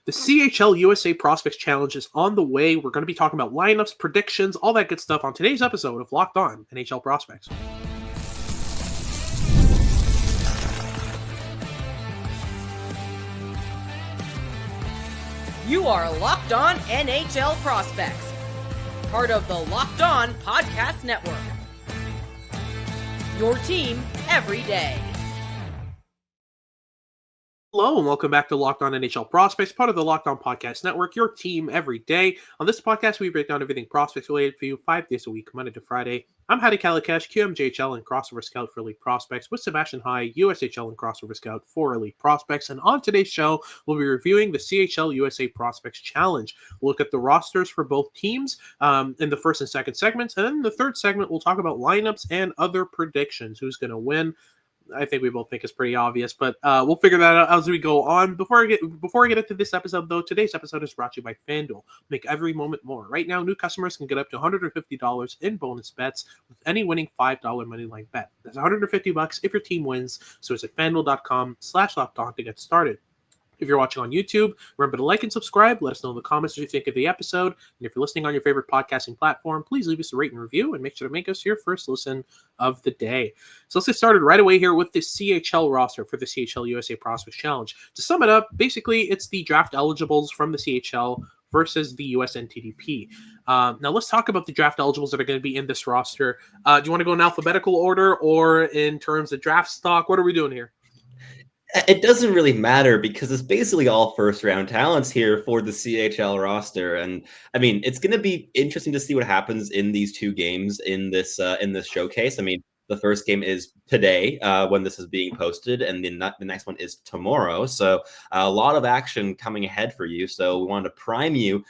The CHL USA Prospects Challenge is on the way. We're going to be talking about lineups, predictions, all that good stuff on today's episode of Locked On NHL Prospects. You are Locked On NHL Prospects, part of the Locked On Podcast Network. Your team every day. Hello and welcome back to Locked On NHL Prospects, part of the Locked On Podcast Network, your team every day. On this podcast, we break down everything prospects related for you 5 days a week, Monday to Friday. I'm Hadi Kalakash, QMJHL and Crossover Scout for Elite Prospects, with Sebastian High, USHL and Crossover Scout for Elite Prospects. And on today's show, we'll be reviewing the CHL USA Prospects Challenge. We'll look at the rosters for both teams in the first and second segments. And then in the third segment, we'll talk about lineups and other predictions. Who's going to win? I think we both think is pretty obvious, but we'll figure that out as we go on. Before I get into this episode, though, today's episode is brought to you by FanDuel. Make every moment more. Right now, new customers can get up to $150 in bonus bets with any winning $5 moneyline bet. That's $150 if your team wins. So it's at FanDuel.com/LockedOn to get started. If you're watching on YouTube, remember to like and subscribe. Let us know in the comments what you think of the episode. And if you're listening on your favorite podcasting platform, please leave us a rate and review and make sure to make us your first listen of the day. So let's get started right away here with the CHL roster for the CHL USA Prospects Challenge. To sum it up, basically it's the draft eligibles from the CHL versus the USNTDP. Now let's talk about the draft eligibles that are going to be in this roster. Do you want to go in alphabetical order or in terms of draft stock? What are we doing here? It doesn't really matter because it's basically all first-round talents here for the CHL roster, and I mean it's going to be interesting to see what happens in these two games in this showcase. I mean, the first game is today when this is being posted, and the next one is tomorrow. So a lot of action coming ahead for you. So we wanted to prime you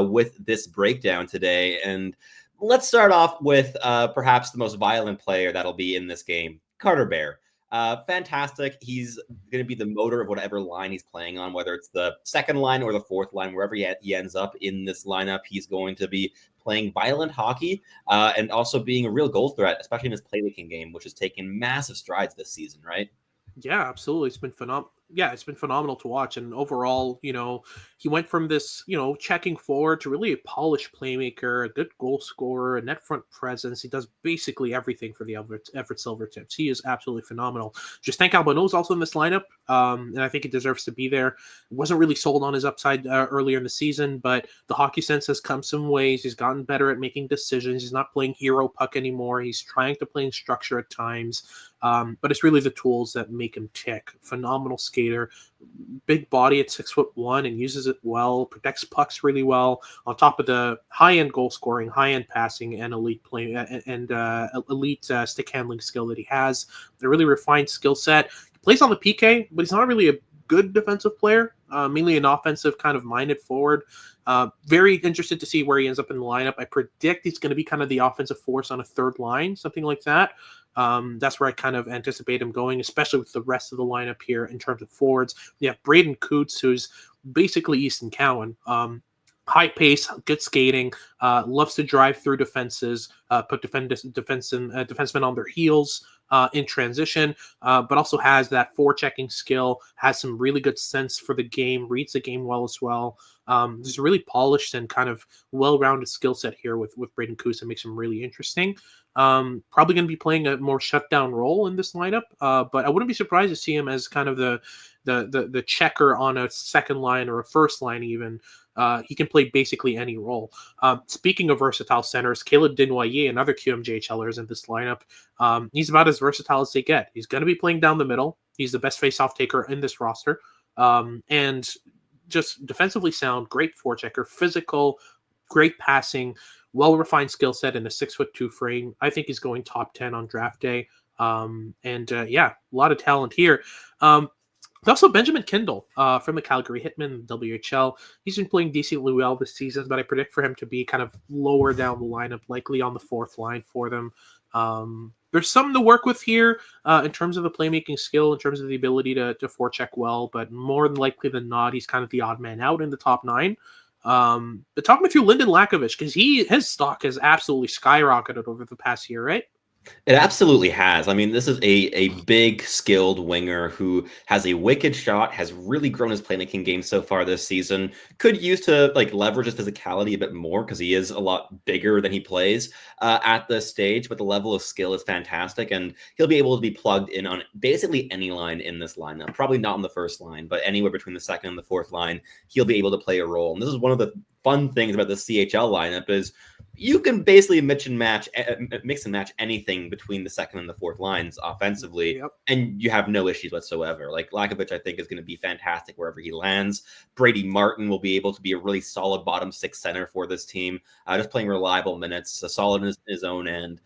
with this breakdown today, and let's start off with perhaps the most violent player that'll be in this game, Carter Bear. Fantastic. He's going to be the motor of whatever line he's playing on, whether it's the second line or the fourth line, wherever he ends up in this lineup. He's going to be playing violent hockey and also being a real goal threat, especially in his playmaking game, which has taken massive strides this season, right? Yeah, absolutely. It's been phenomenal. Yeah, it's been phenomenal to watch. And overall, he went from this, checking forward to really a polished playmaker, a good goal scorer, a net front presence. He does basically everything for the Everett Silvertips. He is absolutely phenomenal. Justin Albano is also in this lineup, and I think he deserves to be there. Wasn't really sold on his upside earlier in the season, but the hockey sense has come some ways. He's gotten better at making decisions. He's not playing hero puck anymore. He's trying to play in structure at times. But it's really the tools that make him tick. Phenomenal skater, big body at 6'1" and uses it well, protects pucks really well. On top of the high-end goal scoring, high-end passing, and elite play and elite stick handling skill that he has, a really refined skill set. He plays on the PK, but he's not really a good defensive player. Mainly an offensive kind of minded forward. Very interested to see where he ends up in the lineup. I predict he's going to be kind of the offensive force on a third line, something like that. That's where I kind of anticipate him going, especially with the rest of the lineup here in terms of forwards. You have Braden Coots, who's basically Easton Cowan. High pace, good skating, loves to drive through defenses, put defensemen on their heels in transition, but also has that forechecking skill, has some really good sense for the game, reads the game well as well. There's a really polished and kind of well-rounded skill set here with Braden Coots that makes him really interesting. Probably going to be playing a more shutdown role in this lineup, but I wouldn't be surprised to see him as kind of the checker on a second line or a first line even. He can play basically any role. Speaking of versatile centers, Caleb Desnoyers, another QMJHLer, is in this lineup. He's about as versatile as they get. He's going to be playing down the middle. He's the best face-off taker in this roster. And just defensively sound, great forechecker, physical, great passing, well-refined skill set, and a 6'2" frame. I think he's going top 10 on draft day. A lot of talent here. There's also Benjamin Kindle from the Calgary Hitmen, WHL. He's been playing decently well this season, but I predict for him to be kind of lower down the lineup, likely on the fourth line for them. There's something to work with here in terms of the playmaking skill, in terms of the ability to forecheck well, but more than likely than not, he's kind of the odd man out in the top 9. But talk me through Lyndon Lakovich, because his stock has absolutely skyrocketed over the past year, right? It absolutely has. I mean, this is a big, skilled winger who has a wicked shot, has really grown his playmaking game so far this season. Could use to like leverage his physicality a bit more because he is a lot bigger than he plays at this stage. But the level of skill is fantastic, and he'll be able to be plugged in on basically any line in this lineup. Probably not on the first line, but anywhere between the second and the fourth line, he'll be able to play a role. And this is one of the fun things about the CHL lineup is you can basically mix and match anything between the second and the fourth lines offensively, Yep. and you have no issues whatsoever. Like Lakovic, I think, is going to be fantastic wherever he lands. Brady Martin will be able to be a really solid bottom six center for this team, just playing reliable minutes, solid in his own end.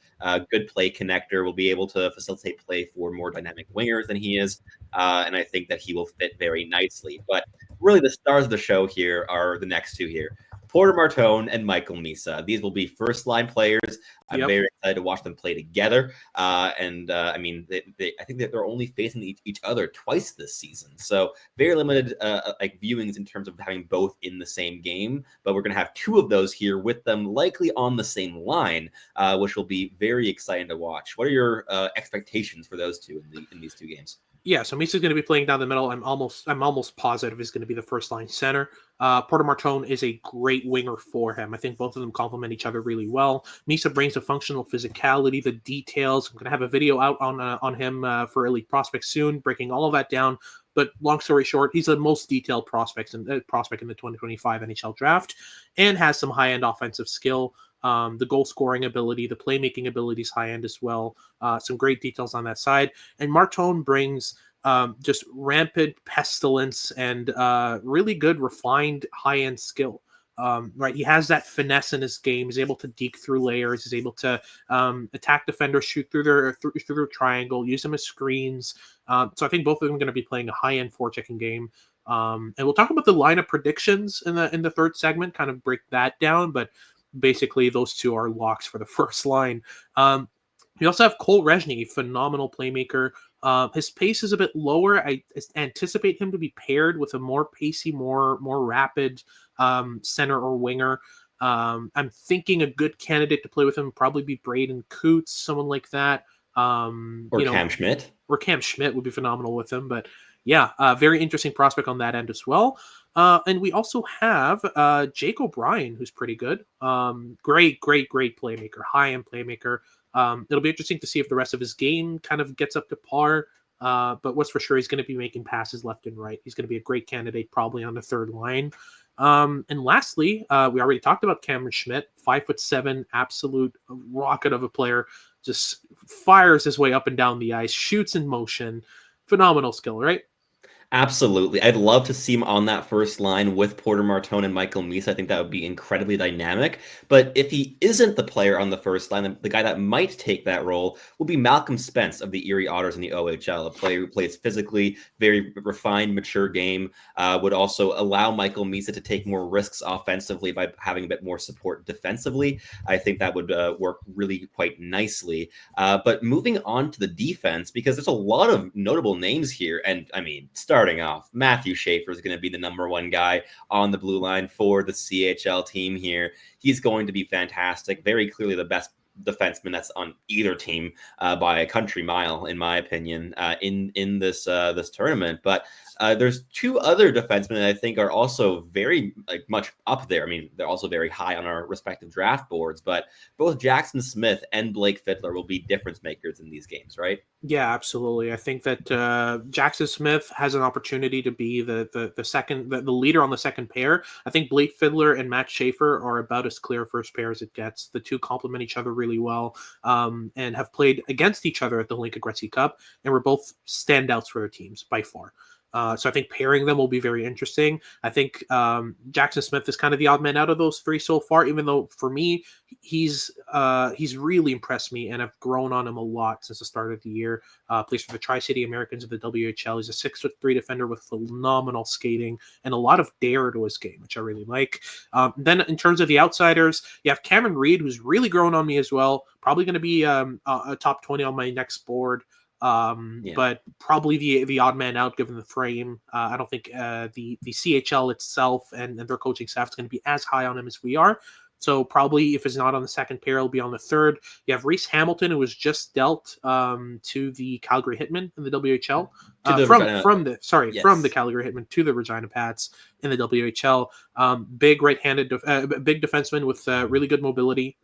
Good play connector, will be able to facilitate play for more dynamic wingers than he is, and I think that he will fit very nicely. But really, the stars of the show here are the next two here. Porter Martone and Michael Misa. These will be first line players. I'm Yep. very excited to watch them play together. I mean, I think that they're only facing each other twice this season. So very limited like viewings in terms of having both in the same game. But we're going to have two of those here with them likely on the same line, which will be very exciting to watch. What are your expectations for those two in these two games? Yeah, so Misa's going to be playing down the middle. I'm almost positive he's going to be the first line center. Porter Martone is a great winger for him. I think both of them complement each other really well. Misa brings the functional physicality, the details. I'm going to have a video out on him for Elite Prospects soon, breaking all of that down. But long story short, he's the most detailed prospect in the 2025 NHL draft, and has some high end offensive skill. The goal scoring ability, the playmaking ability is high end as well. Some great details on that side. And Martone brings just rampant pestilence and really good refined high end skill. Right, he has that finesse in his game. He's able to deke through layers. He's able to attack defenders, shoot through their triangle, use them as screens. So I think both of them are going to be playing a high end forechecking game. And we'll talk about the lineup predictions in the third segment, kind of break that down. But basically, those two are locks for the first line. We also have Cole Rezhny, phenomenal playmaker. His pace is a bit lower. I anticipate him to be paired with a more pacey, more rapid center or winger. I'm thinking a good candidate to play with him would probably be Braden Coots, someone like that. Or Cam Schmidt? Or Cam Schmidt would be phenomenal with him. But yeah, very interesting prospect on that end as well. And we also have Jake O'Brien, who's pretty good. Great playmaker, high-end playmaker. It'll be interesting to see if the rest of his game kind of gets up to par. But what's for sure, he's going to be making passes left and right. He's going to be a great candidate probably on the third line. And lastly, we already talked about Cameron Schmidt, 5'7", absolute rocket of a player, just fires his way up and down the ice, shoots in motion, phenomenal skill, right? Absolutely. I'd love to see him on that first line with Porter Martone and Michael Misa. I think that would be incredibly dynamic. But if he isn't the player on the first line, the guy that might take that role will be Malcolm Spence of the Erie Otters in the OHL, a player who plays physically, very refined, mature game, would also allow Michael Misa to take more risks offensively by having a bit more support defensively. I think that would work really quite nicely. But moving on to the defense, because there's a lot of notable names here. And I mean, starting off, Matthew Schaefer is going to be the number one guy on the blue line for the CHL team here. He's going to be fantastic. Very clearly the best defenseman that's on either team by a country mile, in my opinion, in this tournament. But there's two other defensemen that I think are also very much up there. I mean, they're also very high on our respective draft boards, but both Jackson Smith and Blake Fiddler will be difference makers in these games, right? Yeah, absolutely. I think that Jackson Smith has an opportunity to be the second, the leader on the second pair. I think Blake Fiddler and Matt Schaefer are about as clear first pair as it gets. The two complement each other really well, and have played against each other at the Lincoln Gretzky Cup, and were both standouts for their teams by far. So I think pairing them will be very interesting. I think Jackson Smith is kind of the odd man out of those three so far, even though for me, he's really impressed me, and I've grown on him a lot since the start of the year. Plays for the Tri-City Americans of the WHL. He's a 6'3" defender with phenomenal skating and a lot of dare to his game, which I really like. Then in terms of the outsiders, you have Cameron Reed, who's really grown on me as well. Probably going to be a top 20 on my next board. But probably the odd man out given the frame. I don't think the CHL itself and their coaching staff is going to be as high on him as we are. So probably if it's not on the second pair, it'll be on the third. You have Reese Hamilton, who was just dealt to the Calgary Hitmen in the WHL. To the from yes. the Calgary Hitmen to the Regina Pats in the WHL. Big right-handed, big defenseman with really good mobility.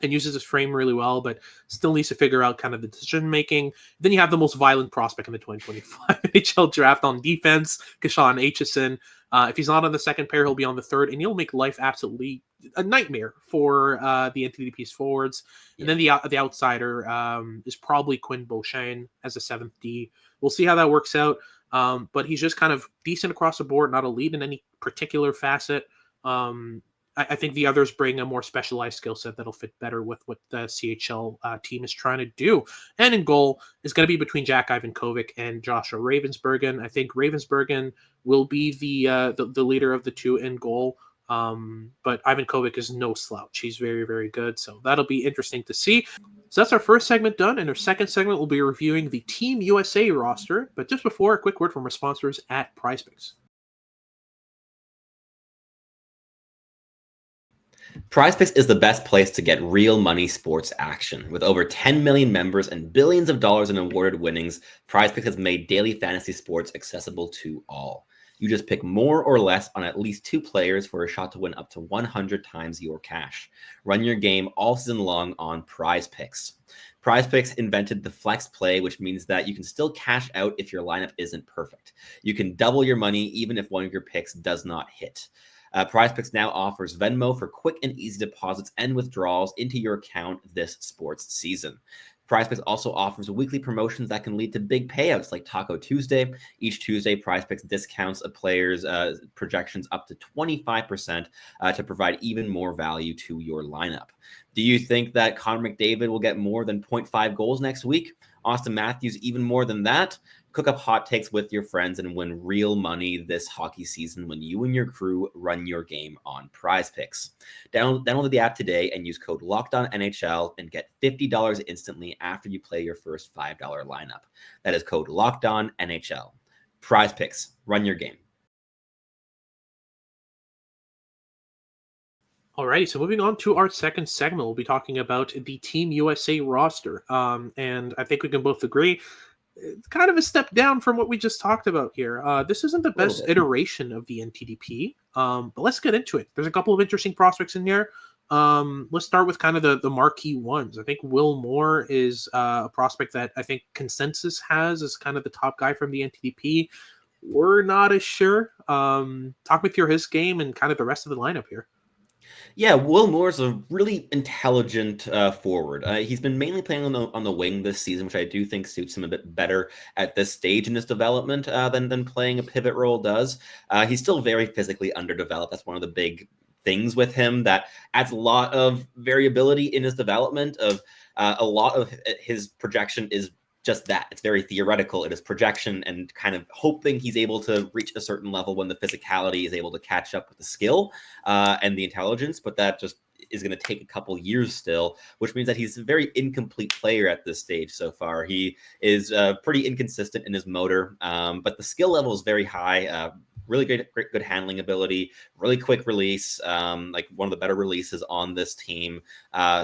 And uses his frame really well, but still needs to figure out kind of the decision making. Then you have the most violent prospect in the 2025 NHL draft on defense, Kashawn Aitchison. If he's not on the second pair, he'll be on the third, and he'll make life absolutely a nightmare for the NTDP's forwards. And then the outsider is probably Quinn Beauchesne as a 7th D. We'll see how that works out. But he's just kind of decent across the board, not elite in any particular facet. I think the others bring a more specialized skill set that'll fit better with what the CHL team is trying to do. And in goal is going to be between Jack Ivankovic and Joshua Ravensbergen. I think Ravensbergen will be the leader of the two in goal. But Ivankovic is no slouch. He's very, very good. So that'll be interesting to see. So that's our first segment done. And our second segment, we'll be reviewing the Team USA roster. But just before, a quick word from our sponsors at PrizePicks. PrizePicks is the best place to get real money sports action. With over 10 million members and billions of dollars in awarded winnings, PrizePicks has made daily fantasy sports accessible to all. You just pick more or less on at least 2 players for a shot to win up to 100 times your cash. Run your game all season long on PrizePicks. PrizePicks invented the flex play, which means that you can still cash out if your lineup isn't perfect. You can double your money even if one of your picks does not hit. PrizePicks now offers Venmo for quick and easy deposits and withdrawals into your account this sports season. PrizePicks also offers weekly promotions that can lead to big payouts like Taco Tuesday. Each Tuesday, PrizePicks discounts a player's projections up to 25% to provide even more value to your lineup. Do you think that Connor McDavid will get more than 0.5 goals next week? Austin Matthews even more than that? Cook up hot takes with your friends and win real money this hockey season when you and your crew run your game on PrizePicks. Download the app today and use code LOCKEDONNHL and get $50 instantly after you play your first $5 lineup. That is code LOCKEDONNHL. PrizePicks, run your game. Alrighty, so moving on to our second segment, we'll be talking about the Team USA roster. And I think we can both agree it's kind of a step down from what we just talked about here. This isn't the best iteration of the NTDP, but let's get into it. There's a couple of interesting prospects in here. Let's start with kind of the marquee ones. I think Will Moore is a prospect that I think consensus has as kind of the top guy from the NTDP. We're not as sure. Talk me through his game and kind of the rest of the lineup here. Yeah, Will Moore's a really intelligent forward. He's been mainly playing on the wing this season, which I do think suits him a bit better at this stage in his development than playing a pivot role does. He's still very physically underdeveloped. That's one of the big things with him that adds a lot of variability in his development. A lot of his projection is just that. It's very theoretical. It is projection and kind of hoping he's able to reach a certain level when the physicality is able to catch up with the skill and the intelligence, but that just is going to take a couple years still, which means that he's a very incomplete player at this stage so far. He is pretty inconsistent in his motor, but the skill level is very high. Really good handling ability, really quick release, like one of the better releases on this team.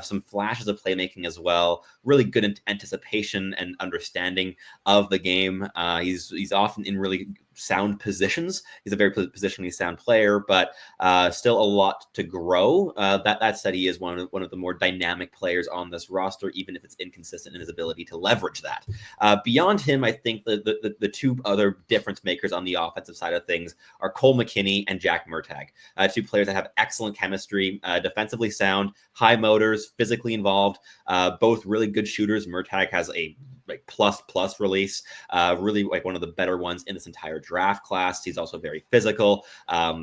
Some flashes of playmaking as well. Really good anticipation and understanding of the game. He's often in really sound positions. He's a very positionally sound player, but still a lot to grow. That said, he is one of the more dynamic players on this roster, even if it's inconsistent in his ability to leverage that. Beyond him, I think the two other difference makers on the offensive side of things are Cole McKinney and Jack Murtagh, two players that have excellent chemistry, defensively sound, high motors, physically involved, both really good shooters. Murtagh has a plus release, really like one of the better ones in this entire draft class. He's also very physical,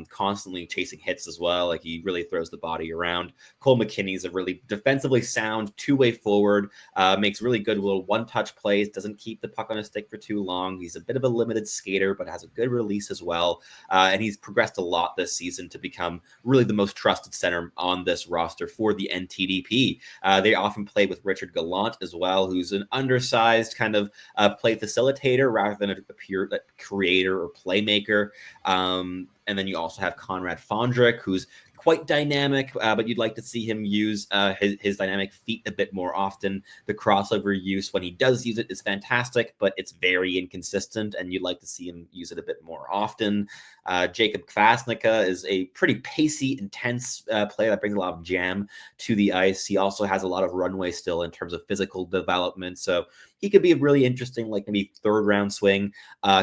constantly chasing hits as well. Like he really throws the body around. Cole McKinney is a really defensively sound two-way forward, makes really good little one-touch plays, doesn't keep the puck on his stick for too long. He's a bit of a limited skater, but has a good release as well. And he's progressed a lot this season to become really the most trusted center on this roster for the NTDP. They often play with Richard Gallant as well, who's an undersized kind of play facilitator rather than a pure creator or playmaker. And then you also have Conrad Fondrick, who's quite dynamic, but you'd like to see him use his dynamic feet a bit more often. The crossover use, when he does use it, is fantastic, but it's very inconsistent, and you'd like to see him use it a bit more often. Jacob Kvasnica is a pretty pacey, intense player that brings a lot of jam to the ice. He also has a lot of runway still in terms of physical development, so he could be a really interesting, like maybe third round swing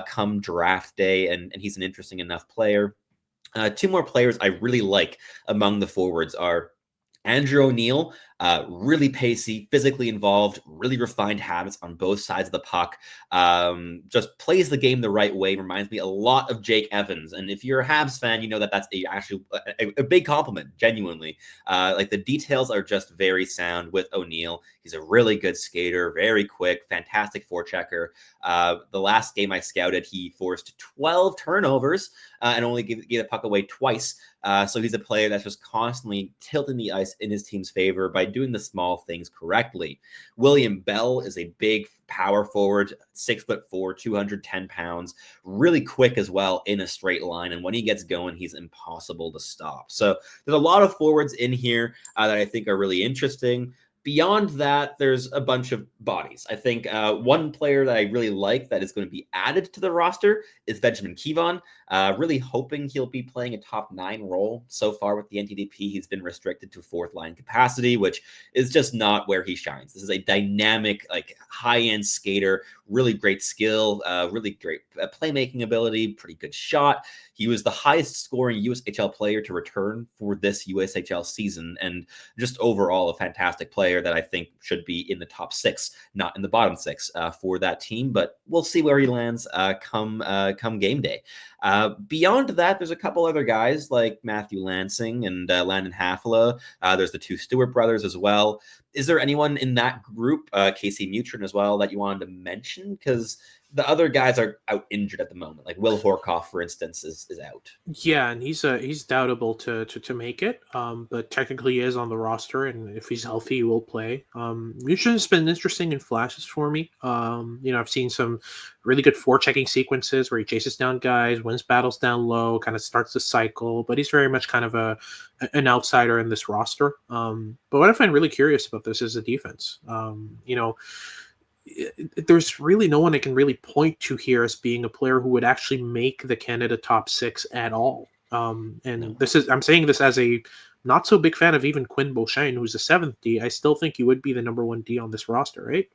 come draft day, and he's an interesting enough player. Two more players I really like among the forwards are Andrew O'Neill, really pacey, physically involved, really refined habits on both sides of the puck. Just plays the game the right way. Reminds me a lot of Jake Evans. And if you're a Habs fan, you know that that's actually a big compliment, genuinely. Like the details are just very sound with O'Neill. He's a really good skater, very quick, fantastic forechecker. The last game I scouted, he forced 12 turnovers and only gave the puck away twice. So he's a player that's just constantly tilting the ice in his team's favor by doing the small things correctly. William Bell is a big power forward, 6'4", 210 pounds, really quick as well in a straight line. And when he gets going, he's impossible to stop. So there's a lot of forwards in here that I think are really interesting. Beyond that, there's a bunch of bodies. I think one player that I really like that is going to be added to the roster is Benjamin Kivon. Really hoping he'll be playing a top 9 role. So far with the NTDP, he's been restricted to 4th line capacity, which is just not where he shines. This is a dynamic, like high-end skater, really great skill, really great playmaking ability, pretty good shot. He was the highest scoring USHL player to return for this USHL season, and just overall a fantastic player that I think should be in the top 6, not in the bottom 6 for that team. But we'll see where he lands come game day. Beyond that, there's a couple other guys like Matthew Lansing and Landon Hafela. There's the 2 Stewart brothers as well. Is there anyone in that group, Casey Mutrin as well, that you wanted to mention? Because the other guys are out injured at the moment. Like Will Horkoff, for instance, is out. Yeah, and he's doubtable to make it. But technically he is on the roster, and if he's healthy, he will play. Mutrin's been interesting in flashes for me. I've seen some really good forechecking sequences where he chases down guys, wins battles down low, kind of starts the cycle. But he's very much kind of an outsider in this roster. But what I find really curious about this is the defense. There's really no one I can really point to here as being a player who would actually make the Canada top 6 at all. I'm saying this as a not so big fan of even Quinn Beauchesne, who's a 7th D. I still think he would be the number 1 D on this roster, right?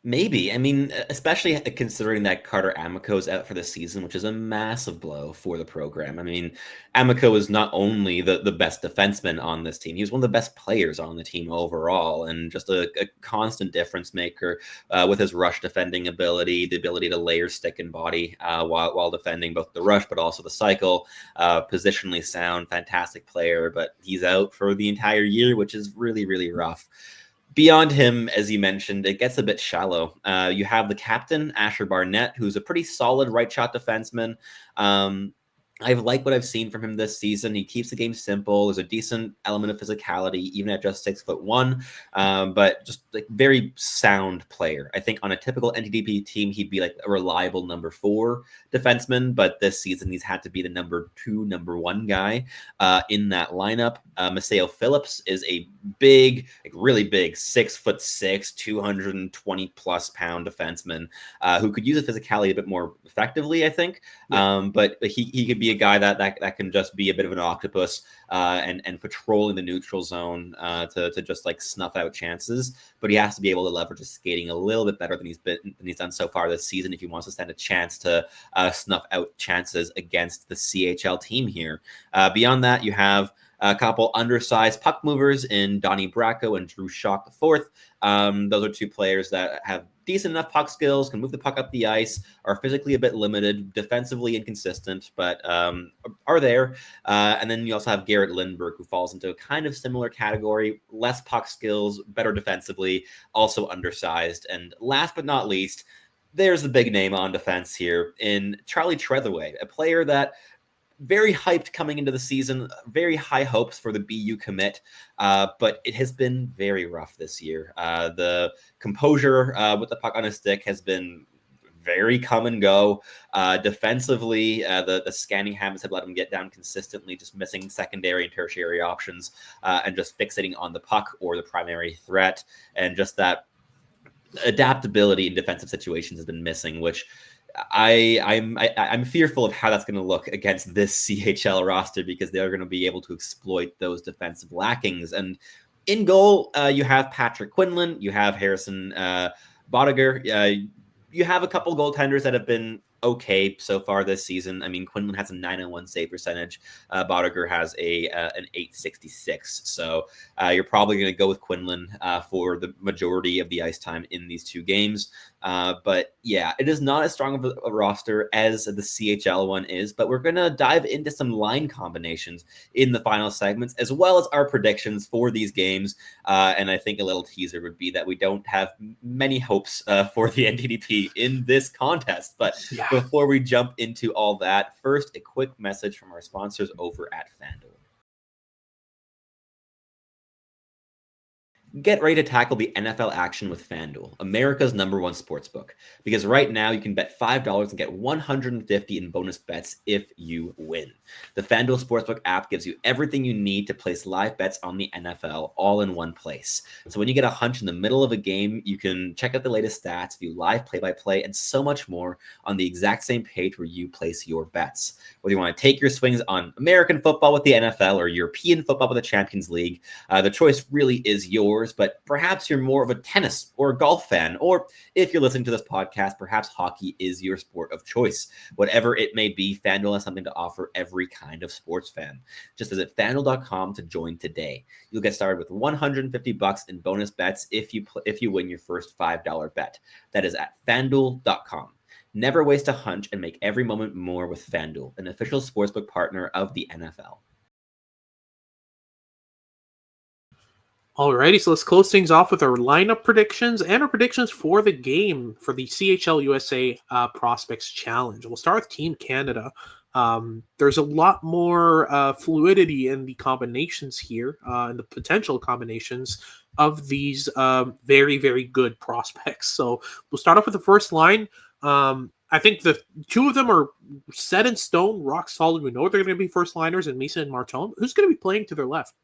Maybe. I mean, especially considering that Carter Amico is out for the season, which is a massive blow for the program. I mean, Amico is not only the best defenseman on this team, he was one of the best players on the team overall, and just a constant difference maker with his rush defending ability, the ability to layer stick and body while defending both the rush, but also the cycle. Positionally sound, fantastic player, but he's out for the entire year, which is really, really rough. Beyond him, as you mentioned, it gets a bit shallow. You have the captain, Asher Barnett, who's a pretty solid right shot defenseman. I've liked what I've seen from him this season. He keeps the game simple. There's a decent element of physicality, even at just 6'1", but just like very sound player. I think on a typical NTDP team, he'd be like a reliable number 4 defenseman, but this season he's had to be the number 2, number 1 guy in that lineup. Maceo Phillips is a big, like really big, 6'6", 220 plus pound defenseman who could use his physicality a bit more effectively, I think. Yeah. But he could be a guy that can just be a bit of an octopus and patrolling the neutral zone to just like snuff out chances. But he has to be able to leverage his skating a little bit better than he's done so far this season if he wants to stand a chance to snuff out chances against the CHL team here. Beyond that, you have a couple undersized puck movers in Donnie Bracco and Drew Schock IV. Those are 2 players that have decent enough puck skills, can move the puck up the ice, are physically a bit limited, defensively inconsistent, but are there. And then you also have Garrett Lindbergh, who falls into a kind of similar category, less puck skills, better defensively, also undersized. And last but not least, there's the big name on defense here in Charlie Trethewey, a player that very hyped coming into the season, very high hopes for the BU commit, but it has been very rough this year. The composure with the puck on his stick has been very come and go. Defensively, the scanning habits have let him get down consistently, just missing secondary and tertiary options, and just fixating on the puck or the primary threat, and just that adaptability in defensive situations has been missing, which I'm fearful of how that's going to look against this CHL roster, because they're going to be able to exploit those defensive lackings. And in goal, you have Patrick Quinlan, you have Harrison Bodiger, you have a couple goaltenders that have been okay so far this season. I mean, Quinlan has a 901 save percentage. Bodiger has an 866. So you're probably going to go with Quinlan for the majority of the ice time in these two games. But yeah, it is not as strong of a roster as the CHL one is, but we're going to dive into some line combinations in the final segments, as well as our predictions for these games. And I think a little teaser would be that we don't have many hopes for the NTDP in this contest. But before we jump into all that, first, a quick message from our sponsors over at FanDuel. Get ready to tackle the NFL action with FanDuel, America's #1 sportsbook. Because right now you can bet $5 and get $150 in bonus bets if you win. The FanDuel Sportsbook app gives you everything you need to place live bets on the NFL all in one place. So when you get a hunch in the middle of a game, you can check out the latest stats, view live play-by-play, and so much more on the exact same page where you place your bets. Whether you want to take your swings on American football with the NFL or European football with the Champions League, the choice really is yours. But perhaps you're more of a tennis or a golf fan, or if you're listening to this podcast, perhaps hockey is your sport of choice. Whatever it may be, FanDuel has something to offer every kind of sports fan. Just visit FanDuel.com to join today. You'll get started with $150 in bonus bets if you win your first $5 bet. That is at FanDuel.com. Never waste a hunch and make every moment more with FanDuel, an official sportsbook partner of the NFL. Alrighty, so let's close things off with our lineup predictions and our predictions for the game for the CHL USA Prospects Challenge. We'll start with Team Canada. There's a lot more fluidity in the combinations here, and the potential combinations of these very, very good prospects. So we'll start off with the first line. I think the two of them are set in stone, rock solid. We know they're going to be first liners in Misa and Martone. Who's going to be playing to their left?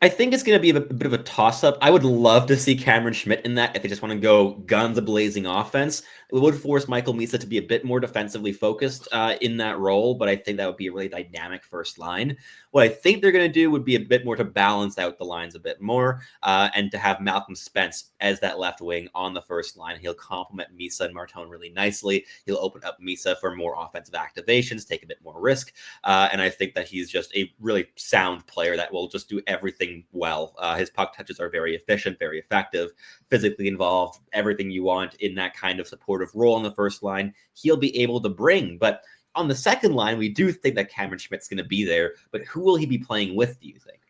I think it's going to be a bit of a toss-up. I would love to see Cameron Schmidt in that if they just want to go guns a-blazing offense. It would force Michael Misa to be a bit more defensively focused in that role, but I think that would be a really dynamic first line. What I think they're going to do would be a bit more to balance out the lines a bit more and to have Malcolm Spence as that left wing on the first line. He'll complement Misa and Martone really nicely. He'll open up Misa for more offensive activations, take a bit more risk, and I think that he's just a really sound player that will just do everything well. His puck touches are very efficient, very effective, physically involved, everything you want in that kind of supportive role on the first line, he'll be able to bring. But on the second line, we do think that Cameron Schmidt's going to be there, but who will he be playing with, do you think?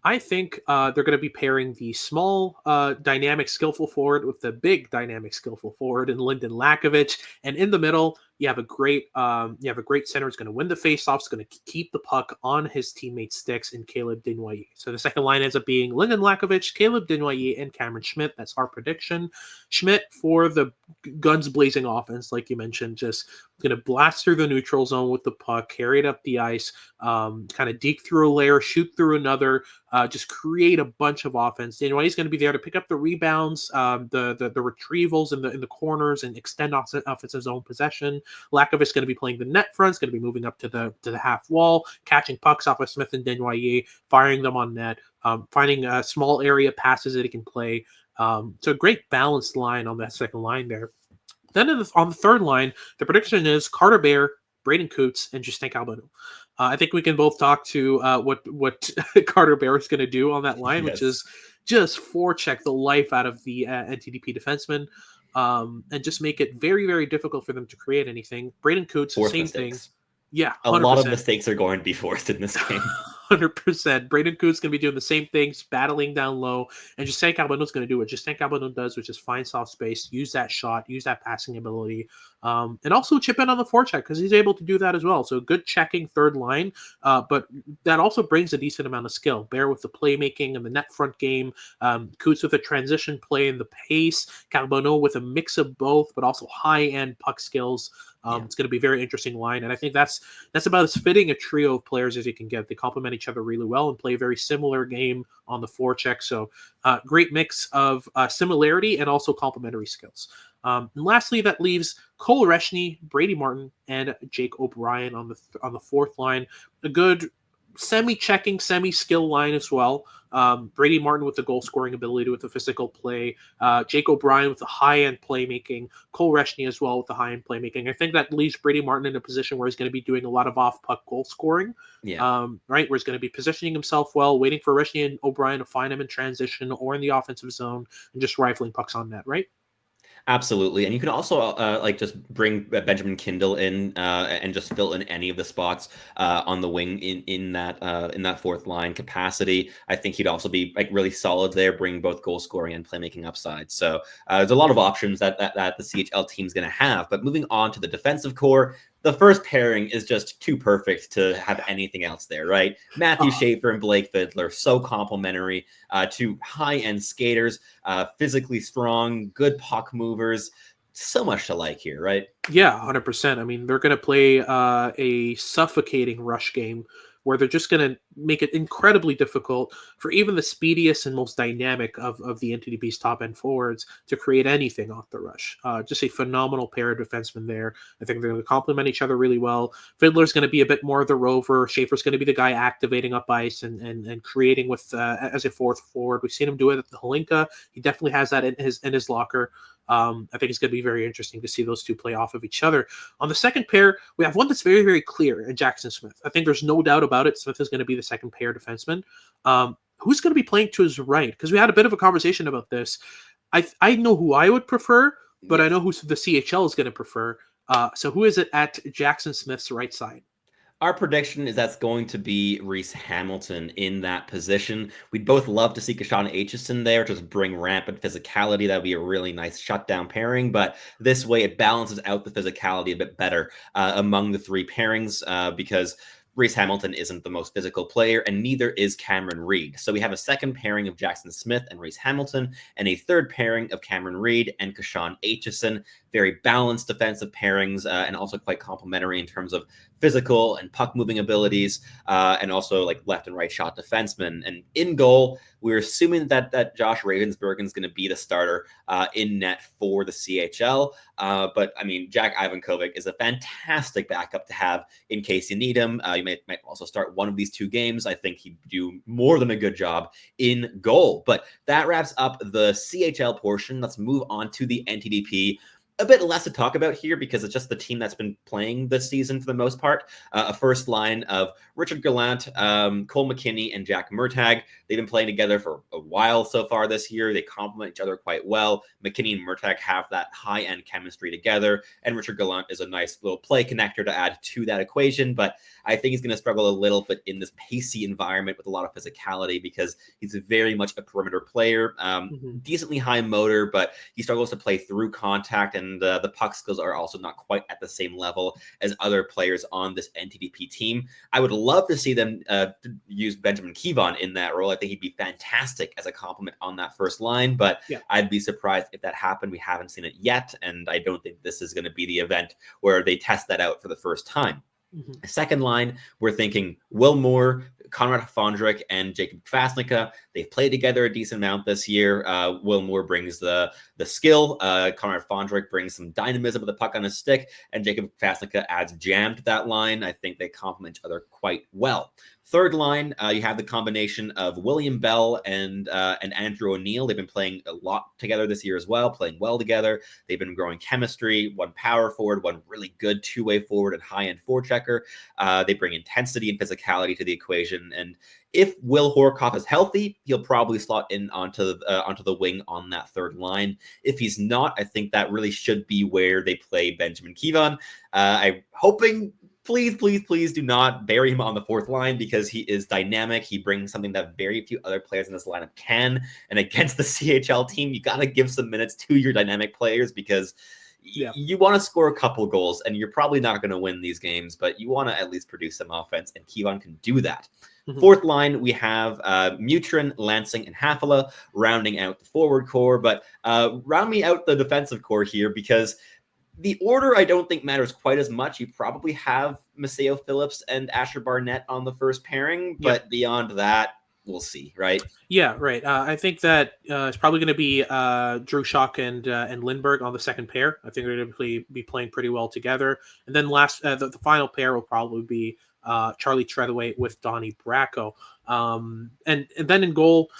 I think they're going to be pairing the small, dynamic, skillful forward with the big, dynamic, skillful forward in Lyndon Lakovic. And in the middle, you have a great center who's going to win the faceoff, is going to keep the puck on his teammates' sticks in Caleb Desnoyers. So the second line ends up being Lyndon Lakovic, Caleb Desnoyers, and Cameron Schmidt. That's our prediction. Schmidt for the guns blazing offense, like you mentioned, just going to blast through the neutral zone with the puck, carry it up the ice, kind of deke through a layer, shoot through another, just create a bunch of offense. Desnoyers going to be there to pick up the rebounds, the retrievals in the corners, and extend offensive zone possession. Lakovic is going to be playing the net front, is going to be moving up to the half wall, catching pucks off of Smith and Desnoyers, firing them on net, finding small area passes that he can play. So a great balanced line on that second line there. Then on the third line, the prediction is Carter Bear, Braden Coots, and Justin Albano. I think we can both talk to what Carter Bear is going to do on that line, which is just forecheck the life out of the NTDP defenseman. And just make it very, very difficult for them to create anything. Braden Coots, same thing. Yeah, 100%. A lot of mistakes are going to be forced in this game. 100%. Braden Coon's going to be doing the same things, battling down low, and Justin Calvano's going to do what Justin Calvano does, which is find soft space, use that shot, use that passing ability, and also chip in on the forecheck because he's able to do that as well. So good checking third line, but that also brings a decent amount of skill. Bear with the playmaking and the net front game. Coots with a transition play and the pace. Calvano with a mix of both, but also high-end puck skills. It's going to be a very interesting line, and I think that's about as fitting a trio of players as you can get. They complement each other really well and play a very similar game on the forecheck. So, great mix of similarity and also complementary skills. And lastly, that leaves Cole Reshny, Brady Martin, and Jake O'Brien on the fourth line. A good semi-checking, semi-skill line as well. Brady Martin with the goal-scoring ability, with the physical play. Jake O'Brien with the high-end playmaking. Cole Reshny as well with the high-end playmaking. I think that leaves Brady Martin in a position where he's going to be doing a lot of off-puck goal scoring. Right, where he's going to be positioning himself well, waiting for Reshny and O'Brien to find him in transition or in the offensive zone, and just rifling pucks on net, right? Absolutely, and you can also just bring Benjamin Kindle in and just fill in any of the spots on the wing in that fourth line capacity. I think he'd also be really solid there, bring both goal scoring and playmaking upside. So there's a lot of options that the CHL team's going to have. But moving on to the defensive core, the first pairing is just too perfect to have anything else there, right? Matthew Schaefer and Blake Fiddler, so complimentary, two high-end skaters, physically strong, good puck movers. So much to like here, right? Yeah, 100%. I mean, they're going to play a suffocating rush game where they're just going to make it incredibly difficult for even the speediest and most dynamic of the NTDP's top-end forwards to create anything off the rush. Just a phenomenal pair of defensemen there. I think they're going to complement each other really well. Fiddler's going to be a bit more of the rover. Schaefer's going to be the guy activating up ice and creating with as a fourth forward. We've seen him do it at the Holinka. He definitely has that in his locker. I think it's going to be very interesting to see those two play off of each other. On the second pair, we have one that's very, very clear in Jackson Smith. I think there's no doubt about it. Smith is going to be the second pair defenseman. Who's going to be playing to his right? Because we had a bit of a conversation about this. I know who I would prefer, but I know who the CHL is going to prefer. So who is it at Jackson Smith's right side? Our prediction is that's going to be Reese Hamilton in that position. We'd both love to see Kashawn Aitchison there, just bring rampant physicality. That would be a really nice shutdown pairing, but this way it balances out the physicality a bit better among the three pairings because Reese Hamilton isn't the most physical player, and neither is Cameron Reed. So we have a second pairing of Jackson Smith and Reese Hamilton, and a third pairing of Cameron Reed and Kashawn Aitchison. Very balanced defensive pairings, and also quite complementary in terms of physical and puck moving abilities, and also left and right shot defensemen. And in goal, we're assuming that Josh Ravensbergen is going to be the starter in net for the CHL. But I mean, Jack Ivankovic is a fantastic backup to have in case you need him. You might also start one of these two games. I think he'd do more than a good job in goal. But that wraps up the CHL portion. Let's move on to the NTDP. A bit less to talk about here because it's just the team that's been playing this season for the most part. A first line of Richard Gallant, Cole McKinney, and Jack Murtagh. They've been playing together for a while so far this year. They complement each other quite well. McKinney and Murtagh have that high-end chemistry together, and Richard Gallant is a nice little play connector to add to that equation, but I think he's going to struggle a little bit in this pacey environment with a lot of physicality because he's very much a perimeter player, decently high motor, but he struggles to play through contact, and the puck skills are also not quite at the same level as other players on this NTDP team. I would love to see them use Benjamin Kevon in that role. I think he'd be fantastic as a complement on that first line, but I'd be surprised if that happened. We haven't seen it yet, and I don't think this is going to be the event where they test that out for the first time. Second line, we're thinking Will Moore, Conrad Fondrick, and Jacob Kvasnica. They've played together a decent amount this year. Will Moore brings the skill. Conrad Fondrick brings some dynamism with the puck on his stick, and Jacob Kvasnica adds jam to that line. I think they complement each other quite well. Third line, you have the combination of William Bell and Andrew O'Neill. They've been playing a lot together this year as well, playing well together. They've been growing chemistry, one power forward, one really good two-way forward and high-end forechecker. They bring intensity and physicality to the equation. And if Will Horkoff is healthy, he'll probably slot in onto the wing on that third line. If he's not, I think that really should be where they play Benjamin Kevon. I'm hoping please, please, please do not bury him on the fourth line because he is dynamic. He brings something that very few other players in this lineup can. And against the CHL team, you got to give some minutes to your dynamic players because you want to score a couple goals, and you're probably not going to win these games, but you want to at least produce some offense, and Kevon can do that. Fourth line, we have Mutrin, Lansing, and Hafala rounding out the forward core, but round me out the defensive core here because the order I don't think matters quite as much. You probably have Maceo Phillips and Asher Barnett on the first pairing, but beyond that, we'll see, right? Yeah, right. I think that it's probably going to be Drew Schock and Lindbergh on the second pair. I think they're going to be playing pretty well together. And then the final pair will probably be Charlie Treadaway with Donnie Bracco. And then in goal,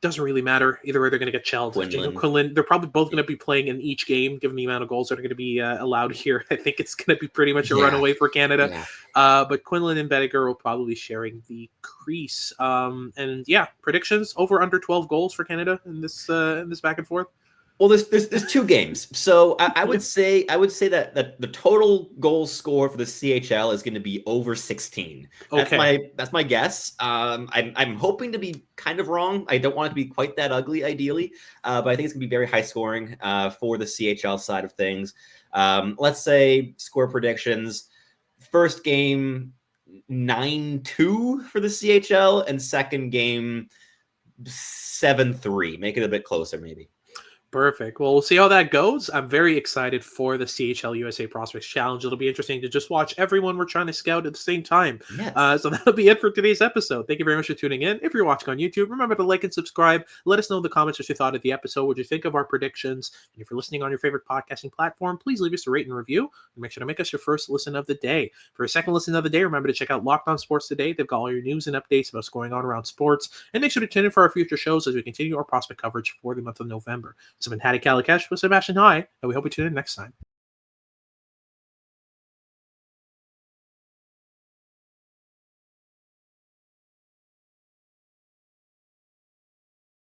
doesn't really matter. Either way, they're going to get shelled. Quinlan, they're probably both going to be playing in each game, given the amount of goals that are going to be allowed here. I think it's going to be pretty much a runaway for Canada. But Quinlan and Bettiger will probably be sharing the crease. And predictions over under 12 goals for Canada in this back and forth. Well, there's two games, so I would say that the total goal score for the CHL is going to be over 16. That's my guess. I'm hoping to be kind of wrong. I don't want it to be quite that ugly, ideally, but I think it's going to be very high scoring for the CHL side of things. Let's say score predictions: first game 9-2 for the CHL, and second game 7-3. Make it a bit closer, maybe. Perfect. Well, we'll see how that goes. I'm very excited for the CHL USA Prospects Challenge. It'll be interesting to just watch everyone we're trying to scout at the same time. So that'll be it for today's episode. Thank you very much for tuning in. If you're watching on YouTube, remember to like and subscribe. Let us know in the comments what you thought of the episode, what you think of our predictions. And if you're listening on your favorite podcasting platform, please leave us a rate and review. And make sure to make us your first listen of the day. For a second listen of the day, remember to check out Locked On Sports Today. They've got all your news and updates about what's going on around sports. And make sure to tune in for our future shows as we continue our prospect coverage for the month of November. So I've been Hattie Kalakash with Sebastian High, and we hope you tune in next time.